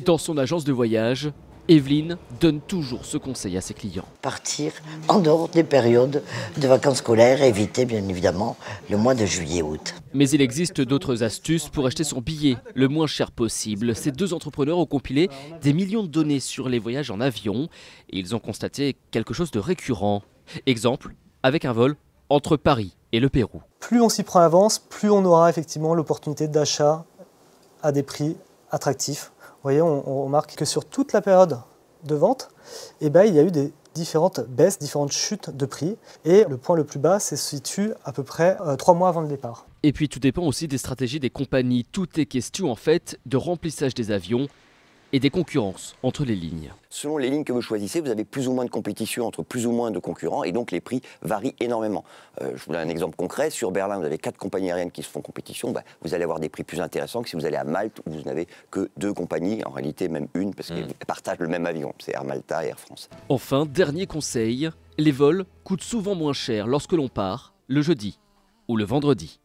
Dans son agence de voyage, Evelyne donne toujours ce conseil à ses clients. Partir en dehors des périodes de vacances scolaires, éviter bien évidemment le mois de juillet-août. Mais il existe d'autres astuces pour acheter son billet le moins cher possible. Ces deux entrepreneurs ont compilé des millions de données sur les voyages en avion et ils ont constaté quelque chose de récurrent. Exemple, avec un vol entre Paris et le Pérou. Plus on s'y prend à l'avance, plus on aura effectivement l'opportunité d'achat à des prix attractifs. Vous voyez, on remarque que sur toute la période de vente, il y a eu des différentes baisses, différentes chutes de prix. Et le point le plus bas se situe à peu près 3 mois avant le départ. Et puis tout dépend aussi des stratégies des compagnies. Tout est question en fait de remplissage des avions et des concurrences entre les lignes. Selon les lignes que vous choisissez, vous avez plus ou moins de compétition entre plus ou moins de concurrents et donc les prix varient énormément. Je vous donne un exemple concret. Sur Berlin, vous avez 4 compagnies aériennes qui se font compétition. Vous allez avoir des prix plus intéressants que si vous allez à Malte où vous n'avez que 2 compagnies, en réalité même une parce qu'elles partagent le même avion. C'est Air Malta et Air France. Enfin, dernier conseil, les vols coûtent souvent moins cher lorsque l'on part le jeudi ou le vendredi.